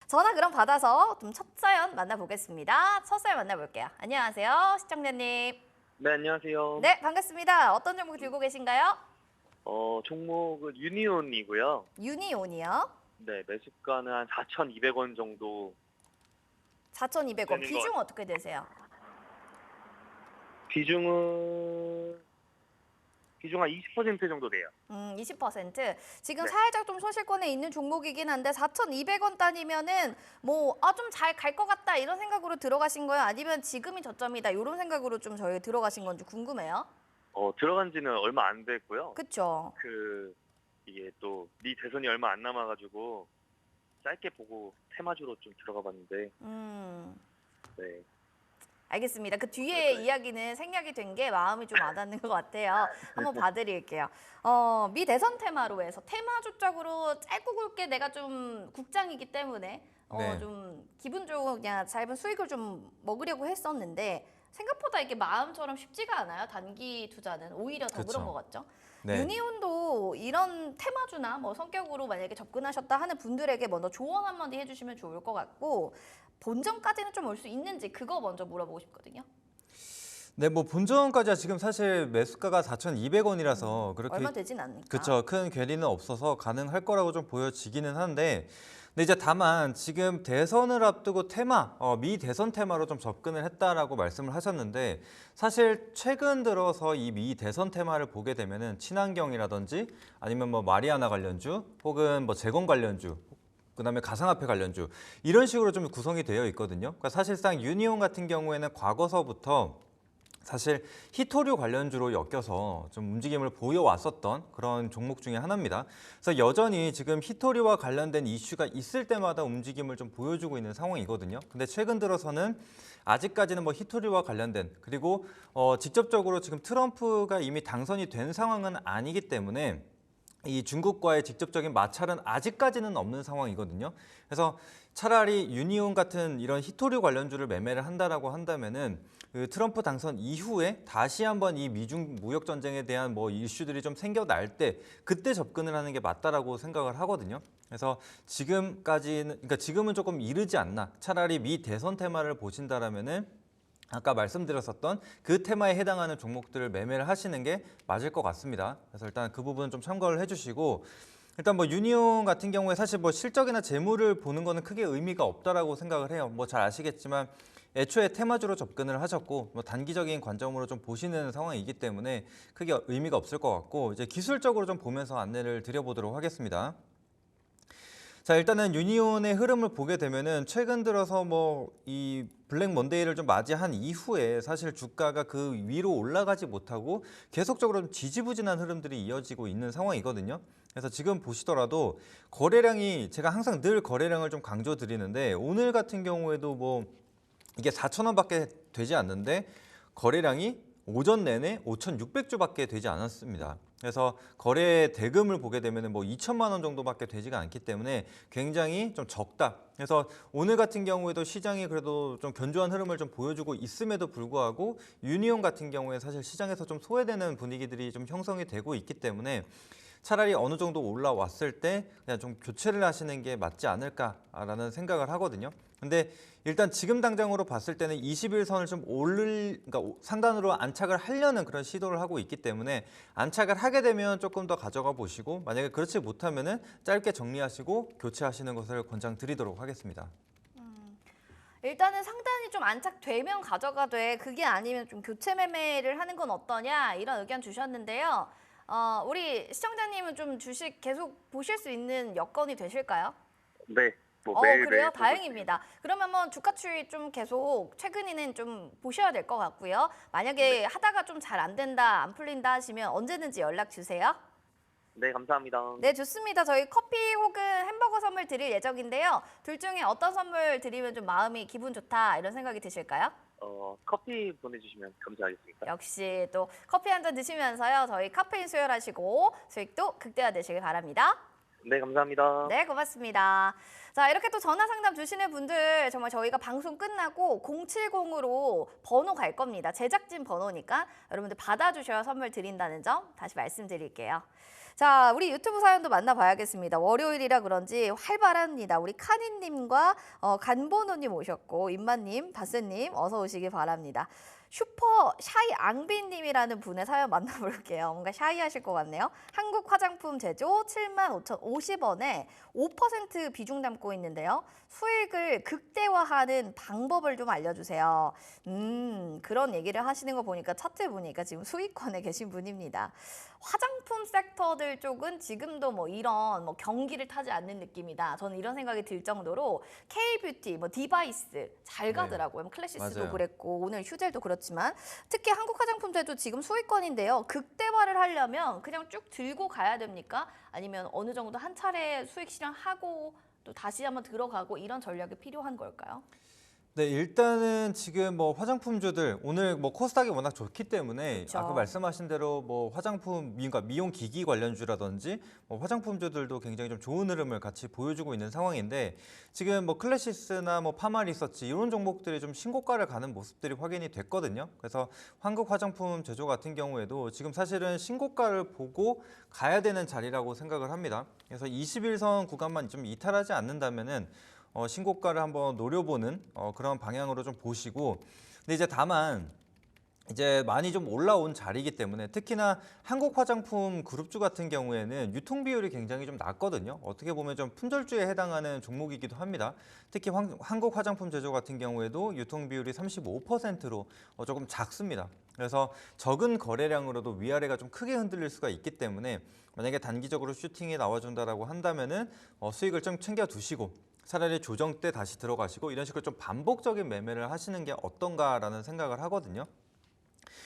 전화 그럼 받아서 좀 첫 사연 만나보겠습니다. 첫 사연 만나볼게요. 안녕하세요, 시청자님. 네, 안녕하세요. 네, 반갑습니다. 어떤 종목 들고 계신가요? 종목은 유니온이고요. 유니온이요. 네, 매수가는 한 4,200원 정도 4,200원. 되는 것 비중 같아요. 어떻게 되세요? 비중 한 20% 정도 돼요. 20%. 지금 네. 살짝 좀 소실권에 있는 종목이긴 한데 4,200원 단위면은 좀 잘 갈 것 같다 이런 생각으로 들어가신 거예요? 아니면 지금이 저점이다 이런 생각으로 좀 저희 들어가신 건지 궁금해요. 들어간 지는 얼마 안 됐고요. 그쵸? 이게 또 미 대선이 얼마 안 남아가지고 짧게 보고 테마주로 좀 들어가 봤는데, 네. 알겠습니다. 그 뒤에 네. 이야기는 생략이 된 게 마음이 좀 와닿는 것 같아요. 한번 봐드릴게요. 미 대선 테마로 해서 테마주적으로 짧고 굵게 내가 좀 국장이기 때문에 네. 좀 기분 좋은 그냥 짧은 수익을 좀 먹으려고 했었는데 생각보다 이게 마음처럼 쉽지가 않아요. 단기 투자는 오히려 더 그런 그쵸. 것 같죠. 네. 유니온도 이런 테마주나 성격으로 만약에 접근하셨다 하는 분들에게 먼저 조언 한마디 해주시면 좋을 것 같고 본전까지는 좀 올 수 있는지 그거 먼저 물어보고 싶거든요. 네, 뭐 본전까지야 지금 사실 매수가가 4,200원이라서 그렇게 얼마 되진 않으니까. 그쵸, 큰 괴리는 없어서 가능할 거라고 좀 보여지기는 한데, 근데 이제 다만 지금 대선을 앞두고 미 대선 테마로 좀 접근을 했다라고 말씀을 하셨는데, 사실 최근 들어서 이 미 대선 테마를 보게 되면은 친환경이라든지 아니면 뭐 마리아나 관련주 혹은 뭐 재건 관련주, 그다음에 가상화폐 관련주 이런 식으로 좀 구성이 되어 있거든요. 그러니까 사실상 유니온 같은 경우에는 과거서부터 사실 히토류 관련주로 엮여서 좀 움직임을 보여왔었던 그런 종목 중에 하나입니다. 그래서 여전히 지금 히토류와 관련된 이슈가 있을 때마다 움직임을 좀 보여주고 있는 상황이거든요. 근데 최근 들어서는 아직까지는 뭐 히토류와 관련된, 그리고 직접적으로 지금 트럼프가 이미 당선이 된 상황은 아니기 때문에 이 중국과의 직접적인 마찰은 아직까지는 없는 상황이거든요. 그래서 차라리 유니온 같은 이런 히토류 관련주를 매매를 한다라고 한다면은 그 트럼프 당선 이후에 다시 한번 이 미중 무역 전쟁에 대한 뭐 이슈들이 좀 생겨날 때 그때 접근을 하는 게 맞다라고 생각을 하거든요. 그래서 지금은 조금 이르지 않나. 차라리 미 대선 테마를 보신다라면은 아까 말씀드렸었던 그 테마에 해당하는 종목들을 매매를 하시는 게 맞을 것 같습니다. 그래서 일단 그 부분 좀 참고를 해주시고, 일단 뭐 유니온 같은 경우에 사실 뭐 실적이나 재물을 보는 거는 크게 의미가 없다라고 생각을 해요. 뭐 잘 아시겠지만 애초에 테마주로 접근을 하셨고 뭐 단기적인 관점으로 좀 보시는 상황이기 때문에 크게 의미가 없을 것 같고, 이제 기술적으로 좀 보면서 안내를 드려보도록 하겠습니다. 자, 일단은 유니온의 흐름을 보게 되면은 최근 들어서 뭐 이 블랙 먼데이를 좀 맞이한 이후에 사실 주가가 그 위로 올라가지 못하고 계속적으로 좀 지지부진한 흐름들이 이어지고 있는 상황이거든요. 그래서 지금 보시더라도 거래량이, 제가 항상 늘 거래량을 좀 강조드리는데, 오늘 같은 경우에도 뭐 이게 4,000원밖에 되지 않는데 거래량이 오전 내내 5,600주밖에 되지 않았습니다. 그래서 거래 대금을 보게 되면 뭐 2천만 원 정도밖에 되지가 않기 때문에 굉장히 좀 적다. 그래서 오늘 같은 경우에도 시장이 그래도 좀 견조한 흐름을 좀 보여주고 있음에도 불구하고 유니온 같은 경우에 사실 시장에서 좀 소외되는 분위기들이 좀 형성이 되고 있기 때문에 차라리 어느 정도 올라왔을 때 그냥 좀 교체를 하시는 게 맞지 않을까라는 생각을 하거든요. 근데 일단 지금 당장으로 봤을 때는 21선을 좀 그러니까 상단으로 안착을 하려는 그런 시도를 하고 있기 때문에 안착을 하게 되면 조금 더 가져가 보시고, 만약에 그렇지 못하면은 짧게 정리하시고 교체하시는 것을 권장드리도록 하겠습니다. 일단은 상단이 좀 안착되면 가져가 돼. 그게 아니면 좀 교체 매매를 하는 건 어떠냐 이런 의견 주셨는데요. 우리 시청자님은 좀 주식 계속 보실 수 있는 여건이 되실까요? 네, 뭐 매일 그래요? 매일 다행입니다. 그러면 뭐 주가 추이 좀 계속 최근에는 좀 보셔야 될 것 같고요. 만약에 하다가 좀 잘 안 된다, 안 풀린다 하시면 언제든지 연락 주세요. 네, 감사합니다. 네, 좋습니다. 저희 커피 혹은 햄버거 선물 드릴 예정인데요. 둘 중에 어떤 선물 드리면 좀 마음이 기분 좋다 이런 생각이 드실까요? 커피 보내주시면 감사하겠습니다. 역시 또 커피 한 잔 드시면서요. 저희 카페인 수혈하시고 수익도 극대화되시길 바랍니다. 네, 감사합니다. 네, 고맙습니다. 자, 이렇게 또 전화 상담 주시는 분들 정말 저희가 방송 끝나고 070으로 번호 갈 겁니다. 제작진 번호니까 여러분들 받아주셔야 선물 드린다는 점 다시 말씀드릴게요. 자, 우리 유튜브 사연도 만나봐야겠습니다. 월요일이라 그런지 활발합니다. 우리 카니님과 간보노님 오셨고 임마님, 다스님 어서 오시기 바랍니다. 슈퍼 샤이 앙비님이라는 분의 사연 만나볼게요. 뭔가 샤이하실 것 같네요. 한국 화장품 제조 75,050원에 5% 비중 담고 있는데요. 수익을 극대화하는 방법을 좀 알려주세요. 그런 얘기를 하시는 거 보니까 차트 보니까 지금 수익권에 계신 분입니다. 화장품 섹터들 쪽은 지금도 뭐 이런 뭐 경기를 타지 않는 느낌이다. 저는 이런 생각이 들 정도로 K-뷰티, 뭐 디바이스 잘 가더라고요. 뭐 클래시스도 맞아요. 그랬고 오늘 휴젤도 그렇지만 특히 한국 화장품 제조 지금 수익권인데요. 극대화를 하려면 그냥 쭉 들고 가야 됩니까? 아니면 어느 정도 한 차례 수익 실현하고 또 다시 한번 들어가고 이런 전략이 필요한 걸까요? 네, 일단은 지금 뭐 화장품주들 오늘 뭐 코스닥이 워낙 좋기 때문에 그쵸. 아까 말씀하신 대로 뭐 화장품, 그러니까 미용 기기 관련주라든지 뭐 화장품주들도 굉장히 좀 좋은 흐름을 같이 보여주고 있는 상황인데 지금 뭐 클래시스나 뭐 파마리서치 이런 종목들이 좀 신고가를 가는 모습들이 확인이 됐거든요. 그래서 한국 화장품 제조 같은 경우에도 지금 사실은 신고가를 보고 가야 되는 자리라고 생각을 합니다. 그래서 21선 구간만 좀 이탈하지 않는다면은 신고가를 한번 노려보는 그런 방향으로 좀 보시고 근데 이제 다만 이제 많이 좀 올라온 자리이기 때문에 특히나 한국 화장품 그룹주 같은 경우에는 유통 비율이 굉장히 좀 낮거든요. 어떻게 보면 좀 품절주에 해당하는 종목이기도 합니다. 특히 한국 화장품 제조 같은 경우에도 유통 비율이 35%로 조금 작습니다. 그래서 적은 거래량으로도 위아래가 좀 크게 흔들릴 수가 있기 때문에 만약에 단기적으로 슈팅이 나와준다라고 한다면은 수익을 좀 챙겨 두시고 차라리 조정 때 다시 들어가시고 이런 식으로 좀 반복적인 매매를 하시는 게 어떤가라는 생각을 하거든요.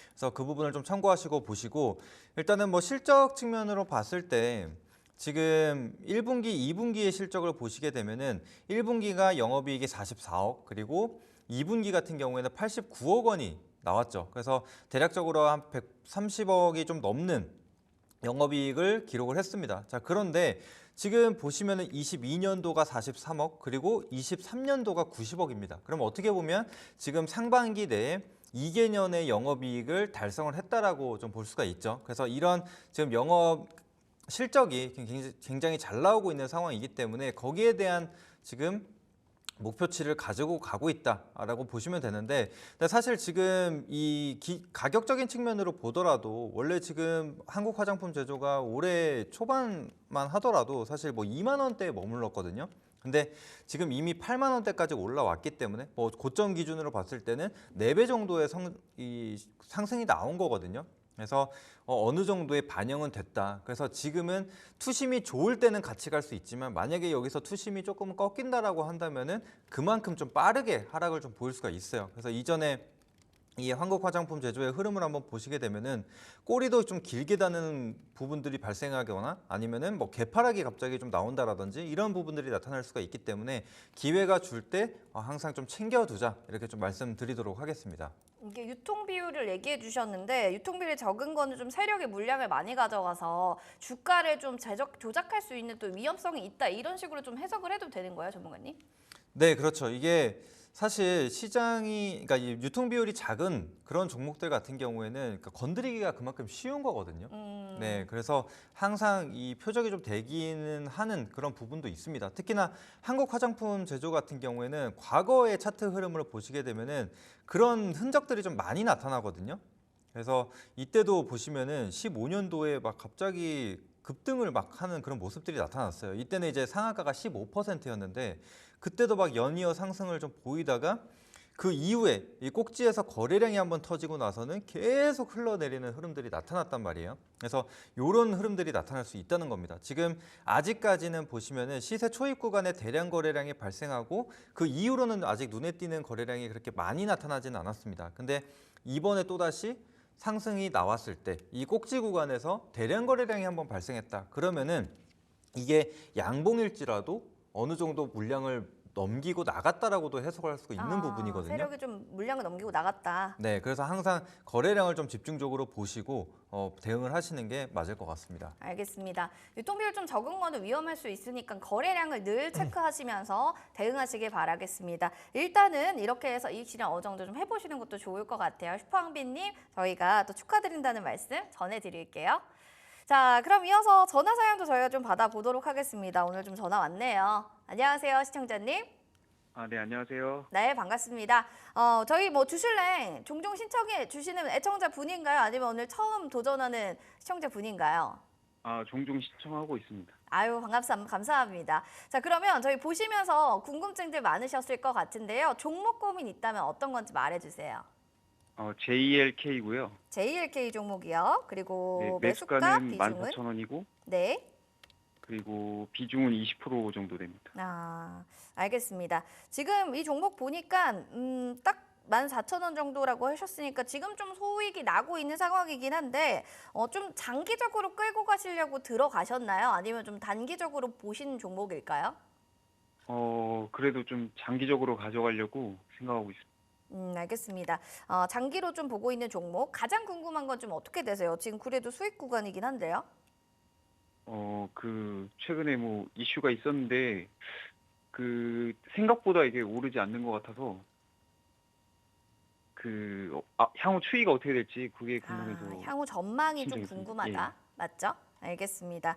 그래서 그 부분을 좀 참고하시고 보시고 일단은 뭐 실적 측면으로 봤을 때 지금 1분기, 2분기의 실적을 보시게 되면은 1분기가 영업이익이 44억 그리고 2분기 같은 경우에는 89억 원이 나왔죠. 그래서 대략적으로 한 130억이 좀 넘는 영업이익을 기록을 했습니다. 자, 그런데 지금 보시면은 22년도가 43억 그리고 23년도가 90억입니다. 그럼 어떻게 보면 지금 상반기 내에 2개년의 영업이익을 달성을 했다라고 좀 볼 수가 있죠. 그래서 이런 지금 영업 실적이 굉장히 잘 나오고 있는 상황이기 때문에 거기에 대한 지금 목표치를 가지고 가고 있다라고 보시면 되는데 근데 사실 지금 이 가격적인 측면으로 보더라도 원래 지금 한국 화장품 제조가 올해 초반만 하더라도 사실 뭐 2만 원대에 머물렀거든요. 근데 지금 이미 8만 원대까지 올라왔기 때문에 뭐 고점 기준으로 봤을 때는 4배 정도의 상승이 나온 거거든요. 그래서 어느 정도의 반영은 됐다. 그래서 지금은 투심이 좋을 때는 같이 갈 수 있지만 만약에 여기서 투심이 조금 꺾인다라고 한다면은 그만큼 좀 빠르게 하락을 좀 보일 수가 있어요. 그래서 이전에 이 한국 화장품 제조의 흐름을 한번 보시게 되면은 꼬리도 좀 길게 다는 부분들이 발생하거나 아니면은 뭐 개파락이 갑자기 좀 나온다라든지 이런 부분들이 나타날 수가 있기 때문에 기회가 줄 때 항상 좀 챙겨두자 이렇게 좀 말씀드리도록 하겠습니다. 이게 유통 비율을 얘기해 주셨는데 유통 비율이 적은 거는 좀 세력의 물량을 많이 가져가서 주가를 좀 조작할 수 있는 또 위험성이 있다 이런 식으로 좀 해석을 해도 되는 거예요, 전문가님? 네, 그렇죠. 이게 사실 시장이 그러니까 이 유통 비율이 작은 그런 종목들 같은 경우에는 그러니까 건드리기가 그만큼 쉬운 거거든요. 네, 그래서 항상 이 표적이 좀 되기는 하는 그런 부분도 있습니다. 특히나 한국 화장품 제조 같은 경우에는 과거의 차트 흐름을 보시게 되면은 그런 흔적들이 좀 많이 나타나거든요. 그래서 이때도 보시면은 15년도에 막 갑자기 급등을 막 하는 그런 모습들이 나타났어요. 이때는 이제 상한가가 15%였는데 그때도 막 연이어 상승을 좀 보이다가 그 이후에 이 꼭지에서 거래량이 한번 터지고 나서는 계속 흘러내리는 흐름들이 나타났단 말이에요. 그래서 이런 흐름들이 나타날 수 있다는 겁니다. 지금 아직까지는 보시면은 시세 초입 구간에 대량 거래량이 발생하고 그 이후로는 아직 눈에 띄는 거래량이 그렇게 많이 나타나지는 않았습니다. 근데 이번에 또다시 상승이 나왔을 때 이 꼭지 구간에서 대량 거래량이 한번 발생했다. 그러면은 이게 양봉일지라도 어느 정도 물량을 넘기고 나갔다라고도 해석할 수 있는 부분이거든요. 세력이 좀 물량을 넘기고 나갔다. 네, 그래서 항상 거래량을 좀 집중적으로 보시고 대응을 하시는 게 맞을 것 같습니다. 알겠습니다. 유통비율 좀 적은 거는 위험할 수 있으니까 거래량을 늘 체크하시면서 대응하시길 바라겠습니다. 일단은 이렇게 해서 이익 실현 어느 정도 좀 해보시는 것도 좋을 것 같아요. 슈퍼항비님 저희가 또 축하드린다는 말씀 전해드릴게요. 자, 그럼 이어서 전화 사연도 저희가 좀 받아보도록 하겠습니다. 오늘 좀 전화 왔네요. 안녕하세요, 시청자님. 네, 안녕하세요. 네, 반갑습니다. 저희 뭐 주실랭 종종 신청해 주시는 애청자 분인가요? 아니면 오늘 처음 도전하는 시청자 분인가요? 종종 신청하고 있습니다. 아유, 감사합니다. 자, 그러면 저희 보시면서 궁금증들 많으셨을 것 같은데요. 종목 고민 있다면 어떤 건지 말해주세요. JLK고요. JLK 종목이요. 그리고 네, 매수가, 매수가는 비중은? 14,000원이고, 네. 그리고 비중은 20% 정도 됩니다. 알겠습니다. 지금 이 종목 보니까 딱 14,000원 정도라고 하셨으니까 지금 좀 소익이 나고 있는 상황이긴 한데 좀 장기적으로 끌고 가시려고 들어가셨나요? 아니면 좀 단기적으로 보신 종목일까요? 그래도 좀 장기적으로 가져가려고 생각하고 있습니다. 알겠습니다. 장기로 좀 보고 있는 종목 가장 궁금한 건 좀 어떻게 되세요? 지금 그래도 수익 구간이긴 한데요. 최근에 뭐 이슈가 있었는데, 생각보다 이게 오르지 않는 것 같아서, 향후 추이가 어떻게 될지 그게 궁금해서. 향후 전망이 좀 신청했습니다. 궁금하다. 맞죠? 알겠습니다.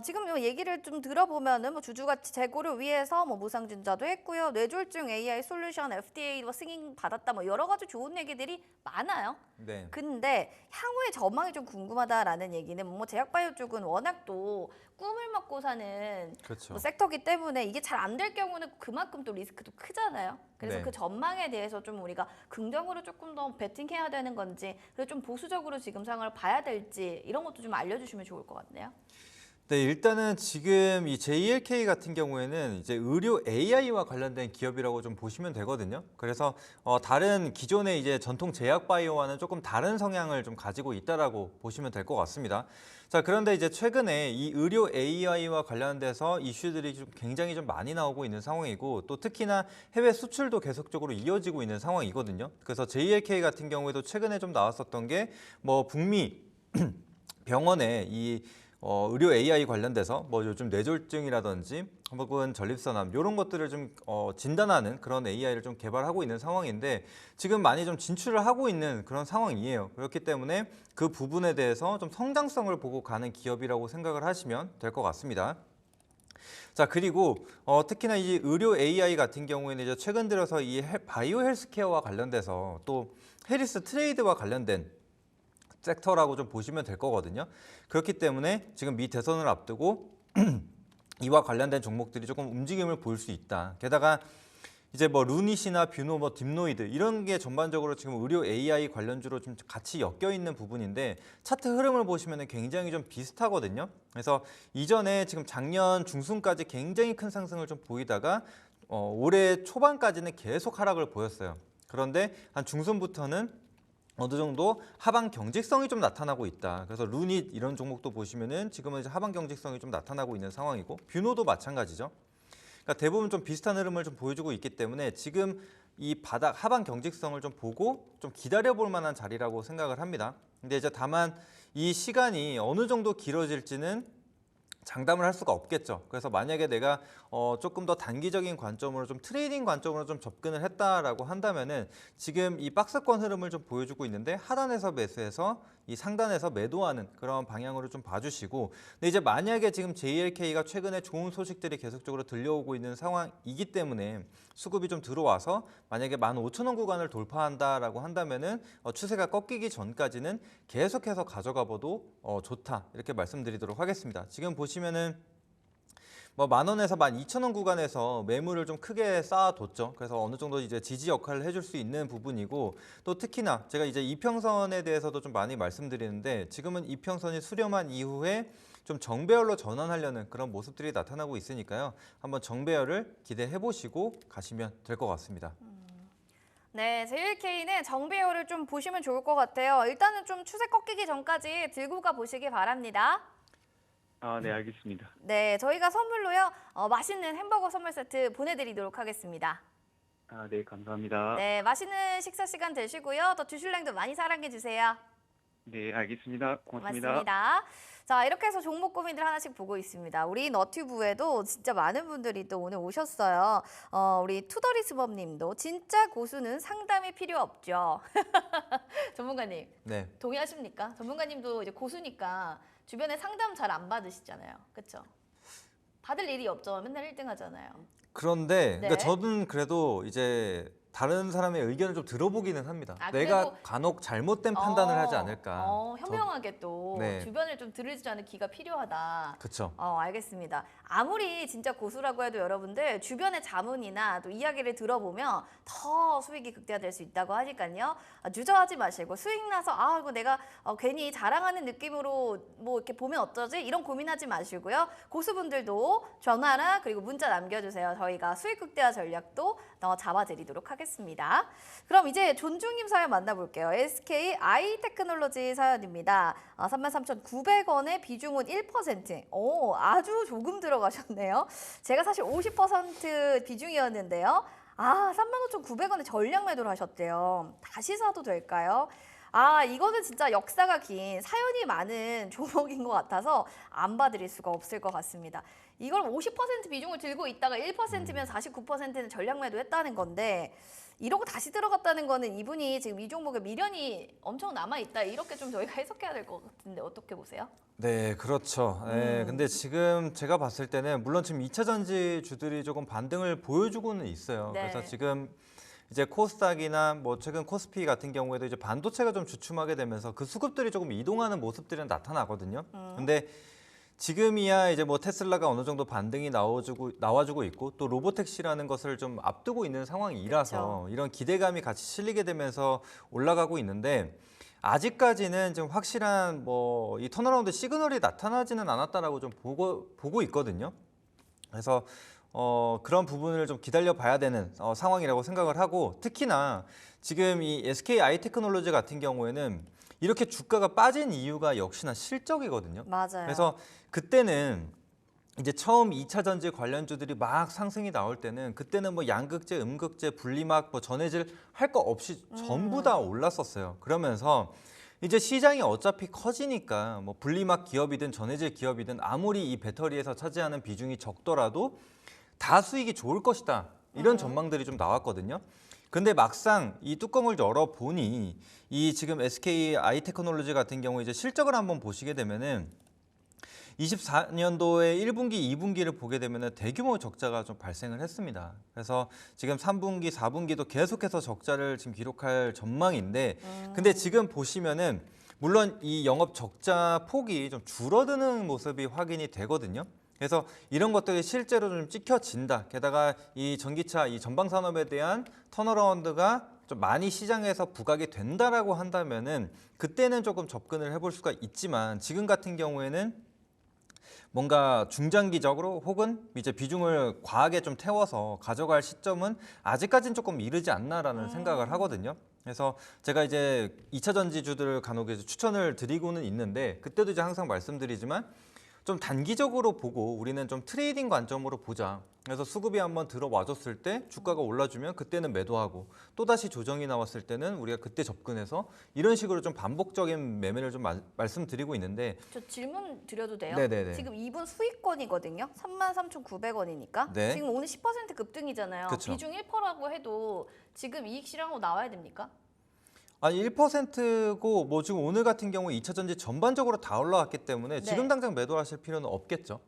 지금 요 얘기를 좀 들어보면은 뭐 주주가치 재고를 위해서 뭐 무상증자도 했고요. 뇌졸중 AI 솔루션 FDA도 승인 받았다. 뭐 여러 가지 좋은 얘기들이 많아요. 네. 근데 향후의 전망이 좀 궁금하다라는 얘기는 뭐 제약바이오 쪽은 워낙 또 꿈을 먹고 사는 그렇죠. 뭐 섹터기 때문에 이게 잘 안 될 경우는 그만큼 또 리스크도 크잖아요. 그래서 네. 그 전망에 대해서 좀 우리가 긍정으로 조금 더 베팅해야 되는 건지, 그리고 좀 보수적으로 지금 상황을 봐야 될지 이런 것도 좀 알려주시면 좋을 것 같네요. 네, 일단은 지금 이 JLK 같은 경우에는 이제 의료 AI와 관련된 기업이라고 좀 보시면 되거든요. 그래서 다른 기존의 이제 전통 제약 바이오와는 조금 다른 성향을 좀 가지고 있다라고 보시면 될 것 같습니다. 자, 그런데 이제 최근에 이 의료 AI와 관련돼서 이슈들이 좀 굉장히 좀 많이 나오고 있는 상황이고, 또 특히나 해외 수출도 계속적으로 이어지고 있는 상황이거든요. 그래서 JLK 같은 경우에도 최근에 좀 나왔었던 게 뭐 북미 병원에 이 의료 AI 관련돼서 뭐 요즘 뇌졸중이라든지 혹은 전립선암 이런 것들을 좀 진단하는 그런 AI를 좀 개발하고 있는 상황인데, 지금 많이 좀 진출을 하고 있는 그런 상황이에요. 그렇기 때문에 그 부분에 대해서 좀 성장성을 보고 가는 기업이라고 생각을 하시면 될 것 같습니다. 자, 그리고 특히나 이 의료 AI 같은 경우에는 이제 최근 들어서 이 바이오 헬스케어와 관련돼서 또 해리스 트레이드와 관련된 섹터라고 좀 보시면 될 거거든요. 그렇기 때문에 지금 미 대선을 앞두고 이와 관련된 종목들이 조금 움직임을 보일 수 있다. 게다가 이제 뭐 루닛이나 뷰노, 뭐 딥노이드 이런 게 전반적으로 지금 의료 AI 관련주로 좀 같이 엮여 있는 부분인데, 차트 흐름을 보시면 굉장히 좀 비슷하거든요. 그래서 이전에 지금 작년 중순까지 굉장히 큰 상승을 좀 보이다가 올해 초반까지는 계속 하락을 보였어요. 그런데 한 중순부터는 어느 정도 하방 경직성이 좀 나타나고 있다. 그래서 루닛 이런 종목도 보시면은 지금은 이제 하방 경직성이 좀 나타나고 있는 상황이고, 뷰노도 마찬가지죠. 그러니까 대부분 좀 비슷한 흐름을 좀 보여주고 있기 때문에 지금 이 바닥 하방 경직성을 좀 보고 좀 기다려볼 만한 자리라고 생각을 합니다. 근데 이제 다만 이 시간이 어느 정도 길어질지는 장담을 할 수가 없겠죠. 그래서 만약에 내가 조금 더 단기적인 관점으로 좀 트레이딩 관점으로 좀 접근을 했다라고 한다면은 지금 이 박스권 흐름을 좀 보여주고 있는데, 하단에서 매수해서 이 상단에서 매도하는 그런 방향으로 좀 봐주시고, 근데 이제 만약에 지금 JLK가 최근에 좋은 소식들이 계속적으로 들려오고 있는 상황이기 때문에 수급이 좀 들어와서 만약에 15,000원 구간을 돌파한다라고 한다면은 추세가 꺾이기 전까지는 계속해서 가져가 봐도 좋다, 이렇게 말씀드리도록 하겠습니다. 지금 보시면은 뭐 10,000원에서 12,000원 구간에서 매물을 좀 크게 쌓아뒀죠. 그래서 어느 정도 이제 지지 역할을 해줄 수 있는 부분이고, 또 특히나 제가 이제 이평선에 대해서도 좀 많이 말씀드리는데, 지금은 이평선이 수렴한 이후에 좀 정배열로 전환하려는 그런 모습들이 나타나고 있으니까요. 한번 정배열을 기대해 보시고 가시면 될 것 같습니다. 네, JLK는 정배열을 좀 보시면 좋을 것 같아요. 일단은 좀 추세 꺾이기 전까지 들고 가 보시기 바랍니다. 네, 알겠습니다. 네, 저희가 선물로요, 맛있는 햄버거 선물 세트 보내드리도록 하겠습니다. 네, 감사합니다. 네, 맛있는 식사 시간 되시고요. 더 주슐랭도 많이 사랑해주세요. 네, 알겠습니다. 고맙습니다. 고맙습니다. 자, 이렇게 해서 종목 고민들 하나씩 보고 있습니다. 우리 너튜브에도 진짜 많은 분들이 또 오늘 오셨어요. 우리 투더리스범 님도 진짜 고수는 상담이 필요 없죠. 전문가님, 네. 동의하십니까? 전문가님도 이제 고수니까 주변에 상담 잘 안 받으시잖아요. 그렇죠? 받을 일이 없죠. 맨날 1등 하잖아요. 그런데 네. 그러니까 저는 그래도 이제 다른 사람의 의견을 좀 들어보기는 합니다. 아, 내가 그래도- 간혹 잘못된 판단을 하지 않을까. 현명하게 또 네. 주변을 좀 들으지 않은 귀가 필요하다. 그렇죠. 알겠습니다. 아무리 진짜 고수라고 해도 여러분들 주변의 자문이나 또 이야기를 들어보면 더 수익이 극대화될 수 있다고 하니까요. 주저하지 마시고 수익 나서 이거 내가 괜히 자랑하는 느낌으로 뭐 이렇게 보면 어쩌지? 이런 고민하지 마시고요. 고수분들도 전화나 그리고 문자 남겨주세요. 저희가 수익 극대화 전략도 잡아드리도록 하겠습니다. 그럼 이제 존중님 사연 만나볼게요. SK 아이테크놀로지 사연입니다. 33,900원의 비중은 1%. 아주 조금 들어가셨네요. 제가 사실 50% 비중이었는데요. 35,900원에 전량 매도를 하셨대요. 다시 사도 될까요? 이거는 진짜 역사가 긴 사연이 많은 종목인 것 같아서 안 봐드릴 수가 없을 것 같습니다. 이걸 50% 비중을 들고 있다가 1%면 49%는 전량 매도했다는 건데 이러고 다시 들어갔다는 거는 이분이 지금 이 종목에 미련이 엄청 남아있다 이렇게 좀 저희가 해석해야 될 것 같은데 어떻게 보세요? 네, 그렇죠. 네, 근데 지금 제가 봤을 때는 물론 지금 2차 전지주들이 조금 반등을 보여주고는 있어요. 네. 그래서 지금 이제 코스닥이나 뭐 최근 코스피 같은 경우에도 이제 반도체가 좀 주춤하게 되면서 그 수급들이 조금 이동하는 모습들은 나타나거든요. 근데 지금이야 이제 뭐 테슬라가 어느 정도 반등이 나와주고 있고 또 로보택시라는 것을 좀 앞두고 있는 상황이라서 그쵸. 이런 기대감이 같이 실리게 되면서 올라가고 있는데 아직까지는 좀 확실한 뭐 이 턴어라운드 시그널이 나타나지는 않았다라고 좀 보고 있거든요. 그래서 그런 부분을 좀 기다려 봐야 되는 상황이라고 생각을 하고 특히나 지금 이 SK 아이테크놀로지 같은 경우에는 이렇게 주가가 빠진 이유가 역시나 실적이거든요. 맞아요. 그래서 그때는 이제 처음 2차 전지 관련주들이 막 상승이 나올 때는 그때는 뭐 양극재, 음극재, 분리막, 뭐 전해질 할 거 없이 전부 다 올랐었어요. 그러면서 이제 시장이 어차피 커지니까 뭐 분리막 기업이든 전해질 기업이든 아무리 이 배터리에서 차지하는 비중이 적더라도 다 수익이 좋을 것이다. 이런 전망들이 좀 나왔거든요. 근데 막상 이 뚜껑을 열어보니 이 지금 SK 아이테크놀로지 같은 경우 이제 실적을 한번 보시게 되면은 24년도에 1분기, 2분기를 보게 되면은 대규모 적자가 좀 발생을 했습니다. 그래서 지금 3분기, 4분기도 계속해서 적자를 지금 기록할 전망인데 근데 지금 보시면은 물론 이 영업 적자 폭이 좀 줄어드는 모습이 확인이 되거든요. 그래서 이런 것들이 실제로 좀 찍혀진다. 게다가 이 전기차, 이 전방 산업에 대한 턴어라운드가 좀 많이 시장에서 부각이 된다라고 한다면은 그때는 조금 접근을 해볼 수가 있지만 지금 같은 경우에는 뭔가 중장기적으로 혹은 이제 비중을 과하게 좀 태워서 가져갈 시점은 아직까지는 조금 이르지 않나라는 생각을 하거든요. 그래서 제가 이제 2차 전지주들을 간혹 이제 추천을 드리고는 있는데 그때도 이제 항상 말씀드리지만 좀 단기적으로 보고 우리는 좀 트레이딩 관점으로 보자. 그래서 수급이 한번 들어와줬을 때 주가가 올라주면 그때는 매도하고 또다시 조정이 나왔을 때는 우리가 그때 접근해서 이런 식으로 좀 반복적인 매매를 좀 말씀드리고 있는데 저 질문 드려도 돼요? 네네네. 지금 이분 수익권이거든요. 33,900원이니까. 네. 지금 오늘 10% 급등이잖아요. 그쵸. 비중 1%라고 해도 지금 이익 실현하고 나와야 됩니까? 아니 1%고 뭐 지금 오늘 같은 경우 2차 전지 전반적으로 다 올라왔기 때문에 네. 지금 당장 매도하실 필요는 없겠죠.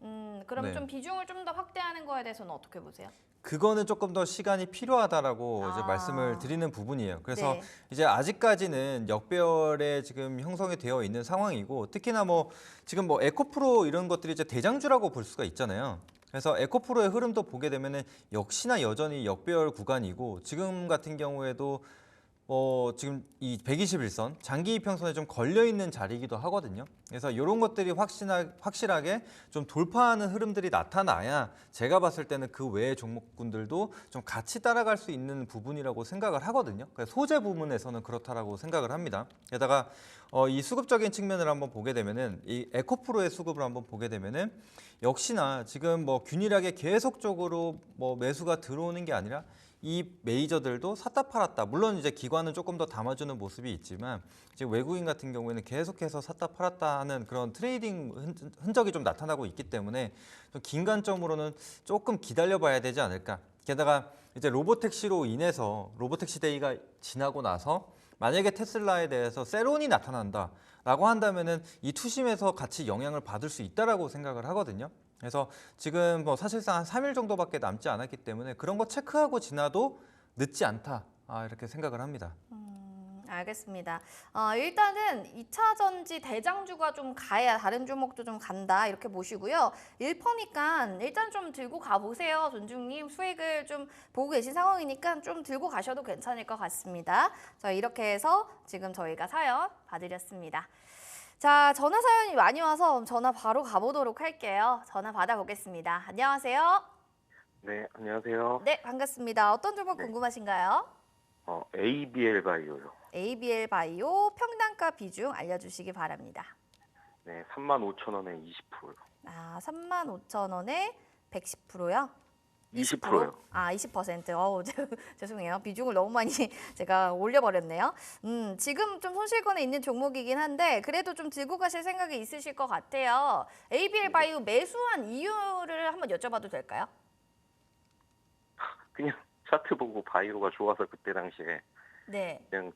그럼 네. 좀 비중을 좀 더 확대하는 거에 대해서는 어떻게 보세요? 그거는 조금 더 시간이 필요하다라고 이제 아. 말씀을 드리는 부분이에요. 그래서 네. 이제 아직까지는 역배열에 지금 형성이 되어 있는 상황이고 특히나 뭐 지금 뭐 에코프로 이런 것들이 이제 대장주라고 볼 수가 있잖아요. 그래서 에코프로의 흐름도 보게 되면은 역시나 여전히 역배열 구간이고 지금 같은 경우에도 지금 이 121선 장기 이평선에 좀 걸려 있는 자리이기도 하거든요. 그래서 이런 것들이 확실하게 좀 돌파하는 흐름들이 나타나야 제가 봤을 때는 그 외의 종목군들도 좀 같이 따라갈 수 있는 부분이라고 생각을 하거든요. 그래서 소재 부분에서는 그렇다라고 생각을 합니다. 게다가 이 수급적인 측면을 한번 보게 되면은 이 에코프로의 수급을 한번 보게 되면은 역시나 지금 뭐 균일하게 계속적으로 뭐 매수가 들어오는 게 아니라 이 메이저들도 샀다 팔았다. 물론 이제 기관은 조금 더 담아주는 모습이 있지만 지금 외국인 같은 경우에는 계속해서 샀다 팔았다 하는 그런 트레이딩 흔적이 좀 나타나고 있기 때문에 좀 긴 관점으로는 조금 기다려봐야 되지 않을까. 게다가 이제 로보택시로 인해서 로보택시 데이가 지나고 나서 만약에 테슬라에 대해서 세론이 나타난다. 라고 한다면은 이 투심에서 같이 영향을 받을 수 있다라고 생각을 하거든요. 그래서 지금 뭐 사실상 한 3일 정도밖에 남지 않았기 때문에 그런 거 체크하고 지나도 늦지 않다. 이렇게 생각을 합니다. 알겠습니다. 일단은 2차 전지 대장주가 좀 가야 다른 종목도 좀 간다 이렇게 보시고요. 1퍼니까 일단 좀 들고 가보세요. 존중님 수익을 좀 보고 계신 상황이니까 좀 들고 가셔도 괜찮을 것 같습니다. 자, 이렇게 해서 지금 저희가 사연 봐드렸습니다. 자, 전화 사연이 많이 와서 전화 바로 가보도록 할게요. 전화 받아보겠습니다. 안녕하세요. 네, 안녕하세요. 네, 반갑습니다. 어떤 종목 네. 궁금하신가요? ABL 바이오요. ABL 바이오 평단가 비중 알려주시기 바랍니다. 네, 35,000원에 20%요. 35,000원에 110%요? 20%요. 20%. 죄송해요. 비중을 너무 많이 제가 올려버렸네요. 지금 좀 손실권에 있는 종목이긴 한데 그래도 좀 들고 가실 생각이 있으실 것 같아요. ABL 바이오 매수한 이유를 한번 여쭤봐도 될까요? 그냥 차트 보고 바이오가 좋아서 그때 당시에 네, 그냥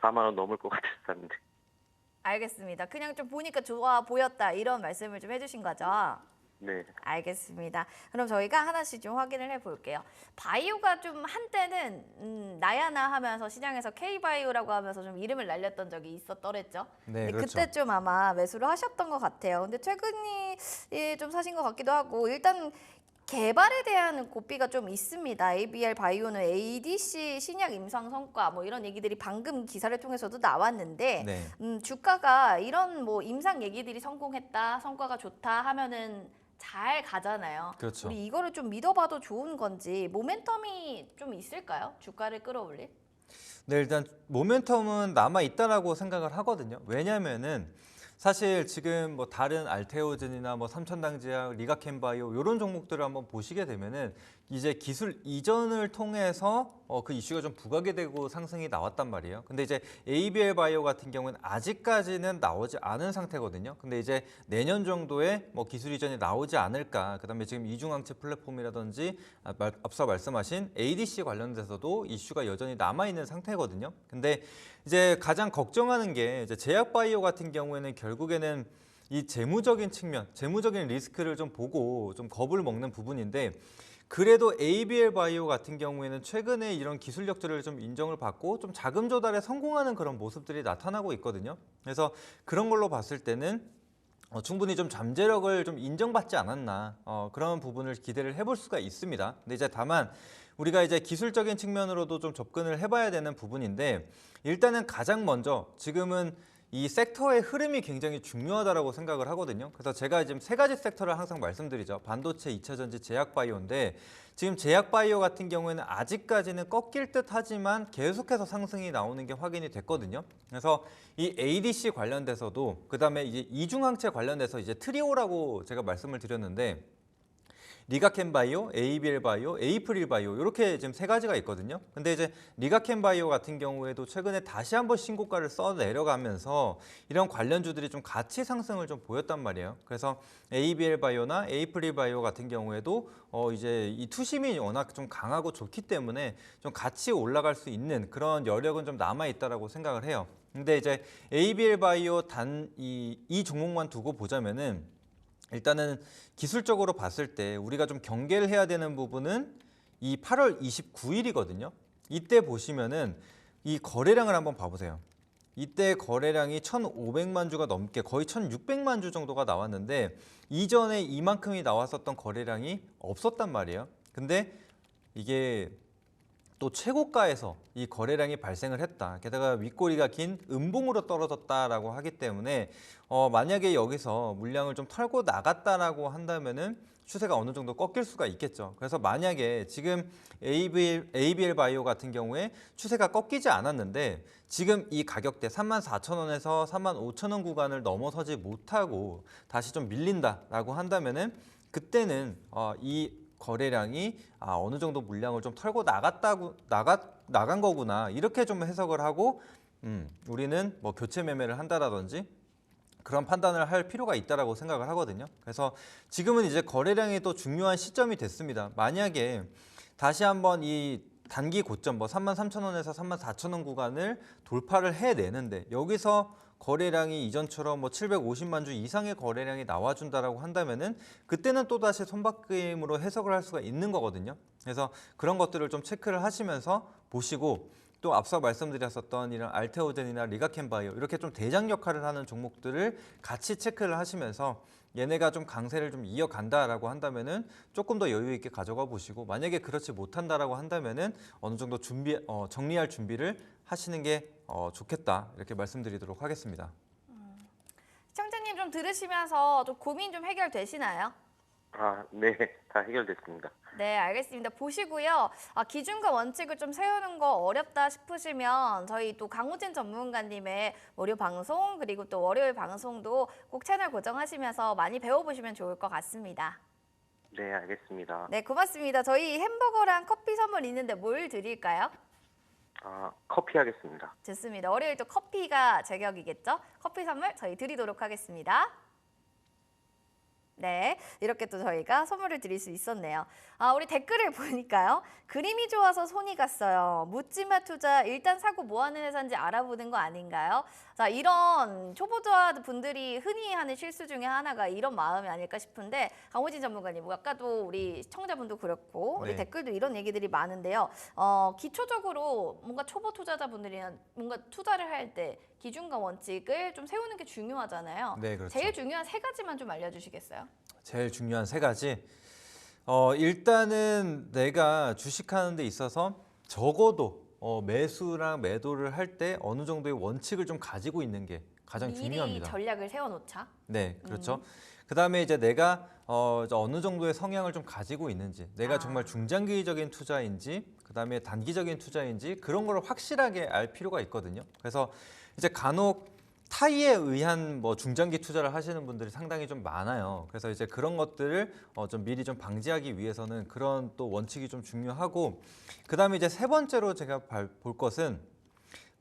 4만 원 넘을 것 같아서 샀는데. 알겠습니다. 그냥 좀 보니까 좋아 보였다 이런 말씀을 좀 해주신 거죠? 네, 알겠습니다. 그럼 저희가 하나씩 좀 확인을 해볼게요. 바이오가 좀 한때는 나야나 하면서 시장에서 K바이오라고 하면서 좀 이름을 날렸던 적이 있었더랬죠. 네, 근데 그렇죠. 그때 좀 아마 매수를 하셨던 것 같아요. 근데 최근에 좀 사신 것 같기도 하고 일단 개발에 대한 고삐가 좀 있습니다. ABL 바이오는 ADC 신약 임상 성과 뭐 이런 얘기들이 방금 기사를 통해서도 나왔는데 네. 주가가 이런 뭐 임상 얘기들이 성공했다, 성과가 좋다 하면은 잘 가잖아요. 그렇죠. 우리 이거를 좀 믿어봐도 좋은 건지 모멘텀이 좀 있을까요? 주가를 끌어올릴? 네, 일단 모멘텀은 남아 있다라고 생각을 하거든요. 왜냐면은 사실 지금 뭐 다른 알테오젠이나 뭐 삼천당제약, 리가켄바이오 이런 종목들을 한번 보시게 되면은 이제 기술 이전을 통해서 그 이슈가 좀 부각이 되고 상승이 나왔단 말이에요. 근데 이제 ABL 바이오 같은 경우는 아직까지는 나오지 않은 상태거든요. 근데 이제 내년 정도에 뭐 기술 이전이 나오지 않을까. 그다음에 지금 이중항체 플랫폼이라든지 앞서 말씀하신 ADC 관련돼서도 이슈가 여전히 남아 있는 상태거든요. 근데 이제 가장 걱정하는 게 이제 제약바이오 같은 경우에는 결국에는 이 재무적인 측면, 재무적인 리스크를 좀 보고 좀 겁을 먹는 부분인데 그래도 ABL 바이오 같은 경우에는 최근에 이런 기술력들을 좀 인정을 받고 좀 자금 조달에 성공하는 그런 모습들이 나타나고 있거든요. 그래서 그런 걸로 봤을 때는 충분히 좀 잠재력을 좀 인정받지 않았나 그런 부분을 기대를 해볼 수가 있습니다. 근데 이제 다만 우리가 이제 기술적인 측면으로도 좀 접근을 해봐야 되는 부분인데 일단은 가장 먼저 지금은 이 섹터의 흐름이 굉장히 중요하다고 생각을 하거든요. 그래서 제가 지금 세 가지 섹터를 항상 말씀드리죠. 반도체, 2차 전지, 제약바이오인데 지금 제약바이오 같은 경우에는 아직까지는 꺾일 듯 하지만 계속해서 상승이 나오는 게 확인이 됐거든요. 그래서 이 ADC 관련돼서도 그다음에 이제 이중항체 관련돼서 이제 트리오라고 제가 말씀을 드렸는데 리가켄바이오, ABL 바이오, 에이프릴 바이오 이렇게 지금 세 가지가 있거든요. 근데 이제 리가켄바이오 같은 경우에도 최근에 다시 한번 신고가를 써 내려가면서 이런 관련주들이 좀 같이 상승을 좀 보였단 말이에요. 그래서 ABL 바이오나 에이프릴 바이오 같은 경우에도 이제 이 투심이 워낙 좀 강하고 좋기 때문에 좀 같이 올라갈 수 있는 그런 여력은 좀 남아 있다라고 생각을 해요. 근데 이제 ABL 바이오 이 종목만 두고 보자면은 일단은 기술적으로 봤을 때 우리가 좀 경계를 해야 되는 부분은 이 8월 29일이거든요. 이때 보시면은 이 거래량을 한번 봐보세요. 이때 거래량이 1,500만 주가 넘게 거의 1,600만 주 정도가 나왔는데 이전에 이만큼이 나왔었던 거래량이 없었단 말이에요. 근데 이게 또 최고가에서 이 거래량이 발생을 했다. 게다가 윗꼬리가 긴 음봉으로 떨어졌다라고 하기 때문에 만약에 여기서 물량을 좀 털고 나갔다라고 한다면은 추세가 어느 정도 꺾일 수가 있겠죠. 그래서 만약에 지금 ABL 바이오 같은 경우에 추세가 꺾이지 않았는데 지금 이 가격대 34,000원에서 35,000원 구간을 넘어서지 못하고 다시 좀 밀린다라고 한다면은 그때는 이 거래량이 어느 정도 물량을 좀 털고 나간 거구나 이렇게 좀 해석을 하고 우리는 뭐 교체 매매를 한다라든지 그런 판단을 할 필요가 있다라고 생각을 하거든요. 그래서 지금은 이제 거래량이 또 중요한 시점이 됐습니다. 만약에 다시 한번 이 단기 고점 뭐 33,000원에서 34,000원 구간을 돌파를 해내는데 여기서 거래량이 이전처럼 뭐 750만 주 이상의 거래량이 나와준다라고 한다면은 그때는 또 다시 손바뀜으로 해석을 할 수가 있는 거거든요. 그래서 그런 것들을 좀 체크를 하시면서 보시고 또 앞서 말씀드렸었던 이런 알테오젠이나 리가켄바이오 이렇게 좀 대장 역할을 하는 종목들을 같이 체크를 하시면서 얘네가 좀 강세를 좀 이어간다라고 한다면은 조금 더 여유 있게 가져가 보시고 만약에 그렇지 못한다라고 한다면은 어느 정도 정리할 준비를 하시는 게 좋겠다 이렇게 말씀드리도록 하겠습니다. 시청자님 좀 들으시면서 좀 고민 좀 해결되시나요? 아, 네. 다 해결됐습니다. 네, 알겠습니다. 보시고요. 기준과 원칙을 좀 세우는 거 어렵다 싶으시면 저희 또 강우진 전문가님의 무료 방송 그리고 또 월요일 방송도 꼭 채널 고정하시면서 많이 배워보시면 좋을 것 같습니다. 네, 알겠습니다. 네, 고맙습니다. 저희 햄버거랑 커피 선물 있는데 뭘 드릴까요? 아, 커피 하겠습니다. 좋습니다. 월요일 또 커피가 제격이겠죠? 커피 선물 저희 드리도록 하겠습니다. 네, 이렇게 또 저희가 선물을 드릴 수 있었네요. 우리 댓글을 보니까요. 그림이 좋아서 손이 갔어요. 묻지마 투자 일단 사고 뭐 하는 회사인지 알아보는 거 아닌가요? 자, 이런 초보자 분들이 흔히 하는 실수 중에 하나가 이런 마음이 아닐까 싶은데 강호진 전문가님, 아까도 우리 시청자분도 그렇고 우리 네. 댓글도 이런 얘기들이 많은데요. 기초적으로 뭔가 초보 투자자분들이나 뭔가 투자를 할 때 기준과 원칙을 좀 세우는 게 중요하잖아요. 네, 그렇죠. 제일 중요한 3가지만 좀 알려주시겠어요? 제일 중요한 3가지. 일단은 내가 주식하는 데 있어서 적어도 매수랑 매도를 할 때 어느 정도의 원칙을 좀 가지고 있는 게 가장 미리 중요합니다. 전략을 세워놓자. 네, 그렇죠. 그다음에 이제 내가 어느 정도의 성향을 좀 가지고 있는지, 내가 아. 정말 중장기적인 투자인지, 그다음에 단기적인 투자인지 그런 걸 확실하게 알 필요가 있거든요. 그래서 이제 간혹 타이에 의한 뭐 중장기 투자를 하시는 분들이 상당히 좀 많아요. 그래서 이제 그런 것들을 좀 미리 좀 방지하기 위해서는 그런 또 원칙이 좀 중요하고, 그다음에 이제 3번째로 제가 볼 것은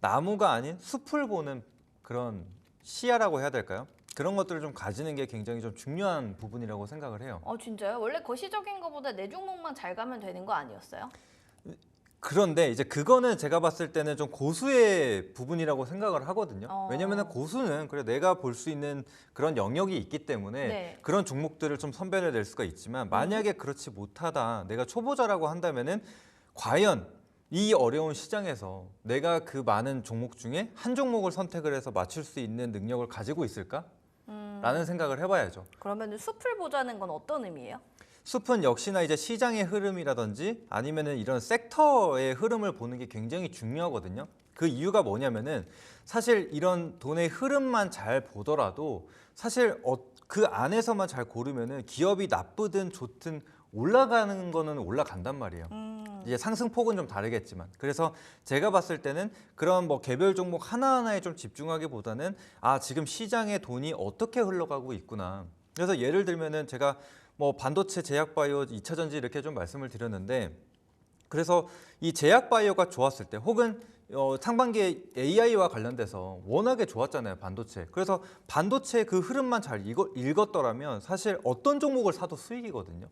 나무가 아닌 숲을 보는 그런 시야라고 해야 될까요? 그런 것들을 좀 가지는 게 굉장히 좀 중요한 부분이라고 생각을 해요. 진짜요? 원래 거시적인 것보다 내 종목만 잘 가면 되는 거 아니었어요? 그런데 이제 그거는 제가 봤을 때는 좀 고수의 부분이라고 생각을 하거든요. 왜냐면은 고수는 그래 내가 볼 수 있는 그런 영역이 있기 때문에 네. 그런 종목들을 좀 선별해낼 수가 있지만 만약에 그렇지 못하다, 내가 초보자라고 한다면은 과연 이 어려운 시장에서 내가 그 많은 종목 중에 한 종목을 선택을 해서 맞출 수 있는 능력을 가지고 있을까? 라는 생각을 해봐야죠. 그러면 숲을 보자는 건 어떤 의미예요? 숲은 역시나 이제 시장의 흐름이라든지 아니면은 이런 섹터의 흐름을 보는 게 굉장히 중요하거든요. 그 이유가 뭐냐면은 사실 이런 돈의 흐름만 잘 보더라도 사실 그 안에서만 잘 고르면은 기업이 나쁘든 좋든 올라가는 거는 올라간단 말이에요. 이제 상승폭은 좀 다르겠지만, 그래서 제가 봤을 때는 그런 뭐 개별 종목 하나하나에 좀 집중하기보다는 지금 시장의 돈이 어떻게 흘러가고 있구나. 그래서 예를 들면은 제가 뭐 반도체, 제약바이오, 2차전지 이렇게 좀 말씀을 드렸는데, 그래서 이 제약바이오가 좋았을 때 혹은 상반기에 AI와 관련돼서 워낙에 좋았잖아요, 반도체. 그래서 반도체 그 흐름만 잘 읽었더라면 사실 어떤 종목을 사도 수익이거든요.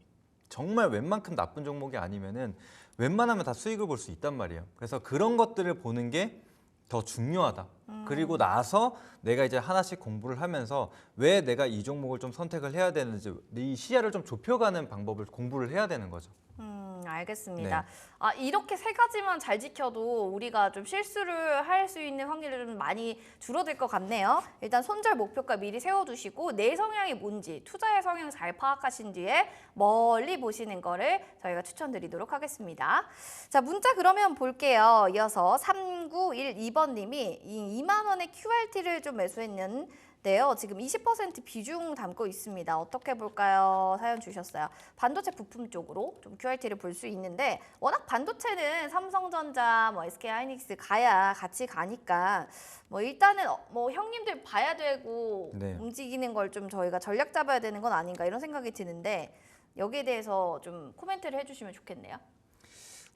정말 웬만큼 나쁜 종목이 아니면은 웬만하면 다 수익을 볼 수 있단 말이에요. 그래서 그런 것들을 보는 게 더 중요하다. 그리고 나서 내가 이제 하나씩 공부를 하면서 왜 내가 이 종목을 좀 선택을 해야 되는지, 이 시야를 좀 좁혀가는 방법을 공부를 해야 되는 거죠. 알겠습니다. 이렇게 3가지만 잘 지켜도 우리가 좀 실수를 할 수 있는 확률이 좀 많이 줄어들 것 같네요. 일단 손절 목표가 미리 세워두시고 내 성향이 뭔지, 투자의 성향 잘 파악하신 뒤에 멀리 보시는 거를 저희가 추천드리도록 하겠습니다. 자, 문자 그러면 볼게요. 이어서 3912번님이 2만 원의 QRT를 좀 매수했는데요. 지금 20% 비중 담고 있습니다. 어떻게 볼까요? 사연 주셨어요. 반도체 부품 쪽으로 좀 QRT를 볼 수 있는데 워낙 반도체는 삼성전자, 뭐 SK하이닉스 가야 같이 가니까 뭐 일단은 뭐 형님들 봐야 되고 네. 움직이는 걸 좀 저희가 전략 잡아야 되는 건 아닌가 이런 생각이 드는데 여기에 대해서 좀 코멘트를 해주시면 좋겠네요.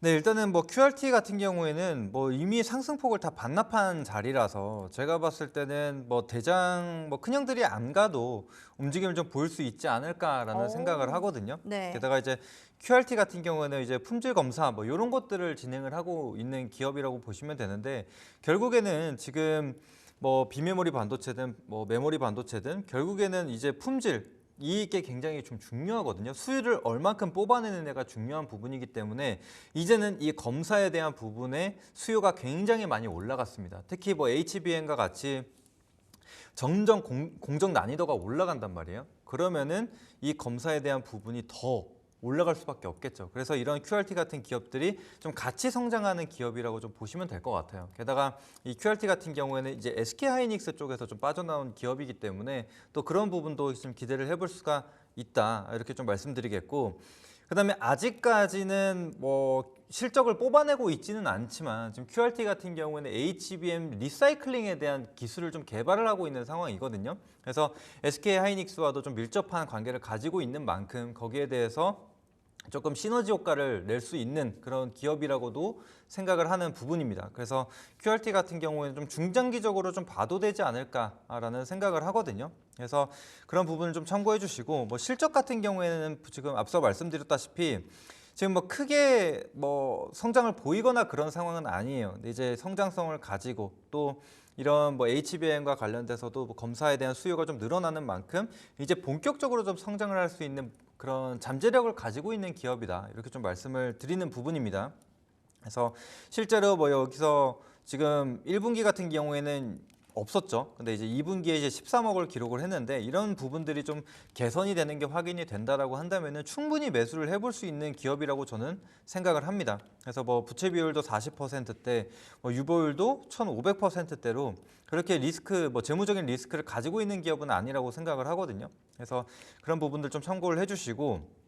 네, 일단은 뭐 QRT 같은 경우에는 뭐 이미 상승폭을 다 반납한 자리라서 제가 봤을 때는 뭐 대장 뭐 큰형들이 안 가도 움직임을 좀 보일 수 있지 않을까라는 생각을 하거든요. 네. 게다가 이제 QRT 같은 경우에는 이제 품질 검사 뭐 이런 것들을 진행을 하고 있는 기업이라고 보시면 되는데, 결국에는 지금 뭐 비메모리 반도체든 뭐 메모리 반도체든 결국에는 이제 품질 이게 굉장히 좀 중요하거든요. 수율을 얼만큼 뽑아내는 애가 중요한 부분이기 때문에 이제는 이 검사에 대한 부분에 수요가 굉장히 많이 올라갔습니다. 특히 뭐 HBM과 같이 점점 공정 난이도가 올라간단 말이에요. 그러면은 이 검사에 대한 부분이 더 올라갈 수밖에 없겠죠. 그래서 이런 QRT 같은 기업들이 좀 같이 성장하는 기업이라고 좀 보시면 될 것 같아요. 게다가 이 QRT 같은 경우에는 이제 SK 하이닉스 쪽에서 좀 빠져나온 기업이기 때문에 또 그런 부분도 좀 기대를 해볼 수가 있다. 이렇게 좀 말씀드리겠고, 그다음에 아직까지는 뭐 실적을 뽑아내고 있지는 않지만 지금 QRT 같은 경우에는 HBM 리사이클링에 대한 기술을 좀 개발을 하고 있는 상황이거든요. 그래서 SK 하이닉스와도 좀 밀접한 관계를 가지고 있는 만큼 거기에 대해서 조금 시너지 효과를 낼 수 있는 그런 기업이라고도 생각을 하는 부분입니다. 그래서 QRT 같은 경우에는 좀 중장기적으로 좀 봐도 되지 않을까라는 생각을 하거든요. 그래서 그런 부분을 좀 참고해 주시고, 뭐 실적 같은 경우에는 지금 앞서 말씀드렸다시피 지금 뭐 크게 뭐 성장을 보이거나 그런 상황은 아니에요. 근데 이제 성장성을 가지고 또 이런 뭐 HBM과 관련돼서도 뭐 검사에 대한 수요가 좀 늘어나는 만큼 이제 본격적으로 좀 성장을 할 수 있는 그런 잠재력을 가지고 있는 기업이다. 이렇게 좀 말씀을 드리는 부분입니다. 그래서 실제로 뭐 여기서 지금 1분기 같은 경우에는 없었죠. 근데 이제 2분기에 이제 13억을 기록을 했는데 이런 부분들이 좀 개선이 되는 게 확인이 된다라고 한다면은 충분히 매수를 해볼 수 있는 기업이라고 저는 생각을 합니다. 그래서 뭐 부채 비율도 40%대, 뭐 유보율도 1,500%대로 그렇게 리스크, 뭐 재무적인 리스크를 가지고 있는 기업은 아니라고 생각을 하거든요. 그래서 그런 부분들 좀 참고를 해주시고.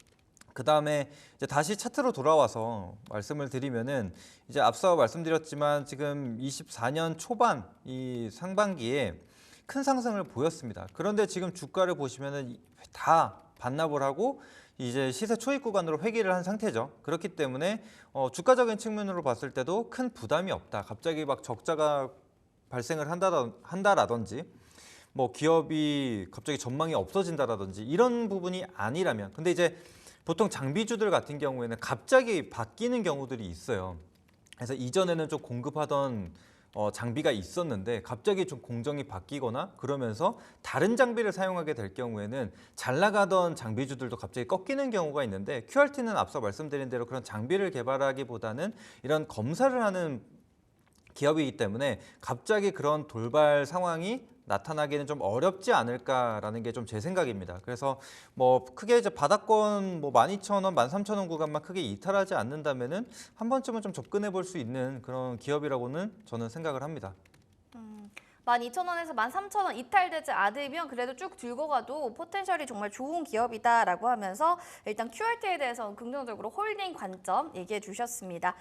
그 다음에 이제 다시 차트로 돌아와서 말씀을 드리면은 이제 앞서 말씀드렸지만 지금 24년 초반 이 상반기에 큰 상승을 보였습니다. 그런데 지금 주가를 보시면은 다 반납을 하고 이제 시세 초입 구간으로 회귀를 한 상태죠. 그렇기 때문에 주가적인 측면으로 봤을 때도 큰 부담이 없다. 갑자기 막 적자가 발생을 한다라든지 뭐 기업이 갑자기 전망이 없어진다라든지 이런 부분이 아니라면, 근데 이제 보통 장비주들 같은 경우에는 갑자기 바뀌는 경우들이 있어요. 그래서 이전에는 좀 공급하던 장비가 있었는데 갑자기 좀 공정이 바뀌거나 그러면서 다른 장비를 사용하게 될 경우에는 잘 나가던 장비주들도 갑자기 꺾이는 경우가 있는데, QRT는 앞서 말씀드린 대로 그런 장비를 개발하기보다는 이런 검사를 하는 기업이기 때문에 갑자기 그런 돌발 상황이 나타나기는 좀 어렵지 않을까라는 게 좀 제 생각입니다. 그래서 뭐 크게 이제 바닥권 뭐 12,000원, 13,000원 구간만 크게 이탈하지 않는다면은 한 번쯤은 좀 접근해 볼 수 있는 그런 기업이라고는 저는 생각을 합니다. 12,000원에서 13,000원 이탈되지 않으면 그래도 쭉 들고 가도 포텐셜이 정말 좋은 기업이다라고 하면서 일단 QRT에 대해서 긍정적으로 홀딩 관점 얘기해 주셨습니다.